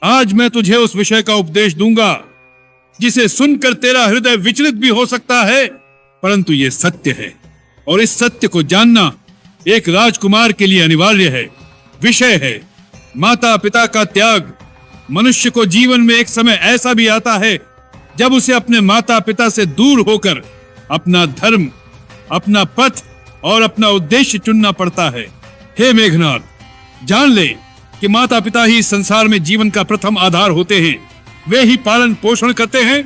आज मैं तुझे उस विषय का उपदेश दूंगा जिसे सुनकर तेरा हृदय विचलित भी हो सकता है, परंतु ये सत्य है और इस सत्य को जानना एक राजकुमार के लिए अनिवार्य है। विषय है माता पिता का त्याग। मनुष्य को जीवन में एक समय ऐसा भी आता है जब उसे अपने माता पिता से दूर होकर अपना धर्म, अपना पथ और अपना उद्देश्य चुनना पड़ता है। हे मेघनाथ, जान ले कि माता पिता ही संसार में जीवन का प्रथम आधार होते हैं। वे ही पालन पोषण करते हैं,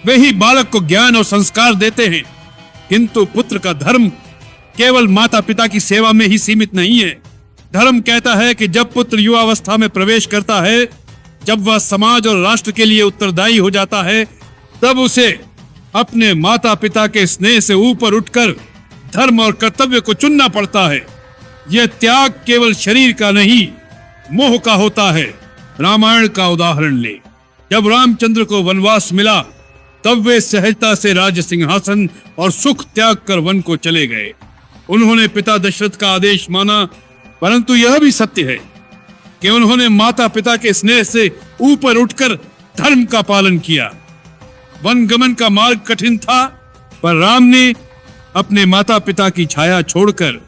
वे ही बालक को ज्ञान और संस्कार देते हैं। किंतु पुत्र का धर्म केवल माता पिता की सेवा में ही सीमित नहीं है। धर्म कहता है कि जब पुत्र युवावस्था में प्रवेश करता है, जब वह समाज और राष्ट्र के लिए उत्तरदायी हो जाता है, तब उसे अपने माता पिता के स्नेह से ऊपर उठकर धर्म और कर्तव्य को चुनना पड़ता है। यह त्याग केवल शरीर का नहीं, मोह का होता है। रामायण का उदाहरण ले। जब रामचंद्र को वनवास मिला, तब वे सहजता से राज सिंहासन और सुख त्याग कर वन को चले गए। उन्होंने पिता दशरथ का आदेश माना, परंतु यह भी सत्य है कि उन्होंने माता पिता के स्नेह से ऊपर उठकर धर्म का पालन किया। वन गमन का मार्ग कठिन था, पर राम ने अपने माता पिता की छाया छोड़कर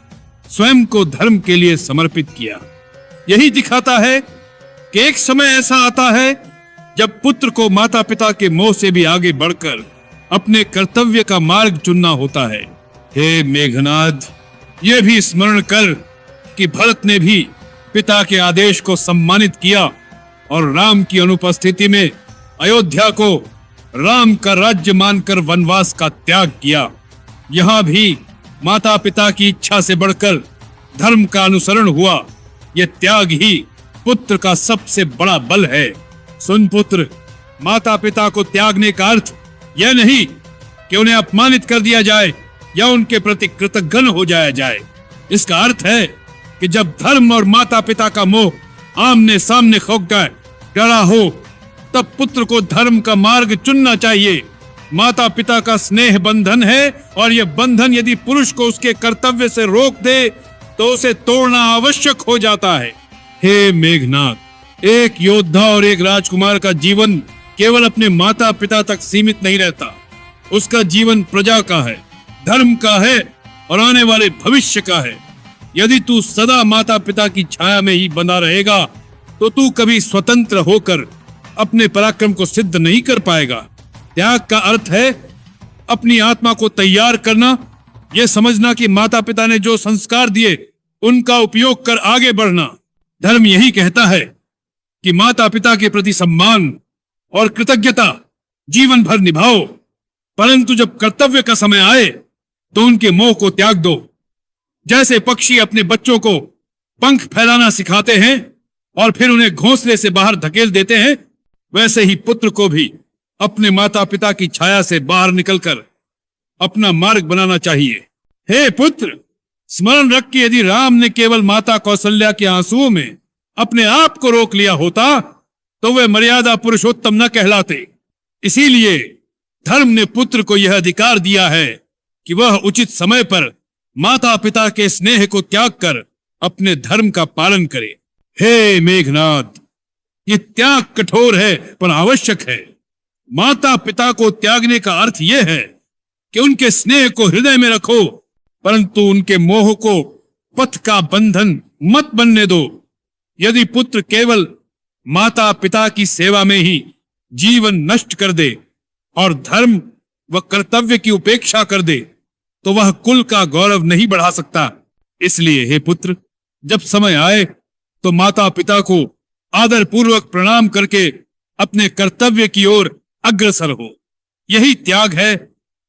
स्वयं को धर्म के लिए समर्पित किया। यही दिखाता है कि एक समय ऐसा आता है जब पुत्र को माता पिता के मोह से भी आगे बढ़कर अपने कर्तव्य का मार्ग चुनना होता है। हे मेघनाद, यह भी स्मरण कर कि भरत ने भी पिता के आदेश को सम्मानित किया और राम की अनुपस्थिति में अयोध्या को राम का राज्य मानकर वनवास का त्याग किया। यहाँ भी माता पिता की इच्छा से बढ़कर धर्म का अनुसरण हुआ। यह त्याग ही पुत्र का सबसे बड़ा बल है। सुन पुत्र, माता पिता को त्यागने का अर्थ यह नहीं कि उन्हें अपमानित कर दिया जाए या उनके प्रति कृतघ्न हो जाया जाए। इसका अर्थ है कि जब धर्म और माता पिता का मोह आमने सामने खड़ा हो, तब पुत्र को धर्म का मार्ग चुनना चाहिए। माता पिता का स्नेह बंधन है और यह बंधन यदि पुरुष को उसके कर्तव्य से रोक दे तो उसे तोड़ना आवश्यक हो जाता है। हे मेघनाथ, एक योद्धा और एक राजकुमार का जीवन केवल अपने माता पिता तक सीमित नहीं रहता। उसका जीवन प्रजा का है, धर्म का है और आने वाले भविष्य का है। यदि तू सदा माता पिता की छाया में ही बना रहेगा तो तू कभी स्वतंत्र होकर अपने पराक्रम को सिद्ध नहीं कर पाएगा। त्याग का अर्थ है अपनी आत्मा को तैयार करना, यह समझना कि माता पिता ने जो संस्कार दिए उनका उपयोग कर आगे बढ़ना। धर्म यही कहता है कि माता पिता के प्रति सम्मान और कृतज्ञता जीवन भर निभाओ, परंतु जब कर्तव्य का समय आए तो उनके मोह को त्याग दो। जैसे पक्षी अपने बच्चों को पंख फैलाना सिखाते हैं और फिर उन्हें घोंसले से बाहर धकेल देते हैं, वैसे ही पुत्र को भी अपने माता पिता की छाया से बाहर निकलकर अपना मार्ग बनाना चाहिए। हे पुत्र, स्मरण रख कि यदि राम ने केवल माता कौशल्या के आंसुओं में अपने आप को रोक लिया होता तो वे मर्यादा पुरुषोत्तम न कहलाते। इसीलिए धर्म ने पुत्र को यह अधिकार दिया है कि वह उचित समय पर माता पिता के स्नेह को त्याग कर अपने धर्म का पालन करे। हे मेघनाद, ये त्याग कठोर है पर आवश्यक है। माता पिता को त्यागने का अर्थ यह है कि उनके स्नेह को हृदय में रखो, परंतु उनके मोह को पथ का बंधन मत बनने दो। यदि पुत्र केवल माता पिता की सेवा में ही जीवन नष्ट कर दे और धर्म व कर्तव्य की उपेक्षा कर दे तो वह कुल का गौरव नहीं बढ़ा सकता। इसलिए हे पुत्र, जब समय आए तो माता पिता को आदर पूर्वक प्रणाम करके अपने कर्तव्य की ओर अग्रसर हो। यही त्याग है,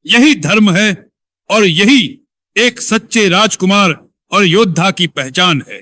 यही धर्म है और यही एक सच्चे राजकुमार और योद्धा की पहचान है।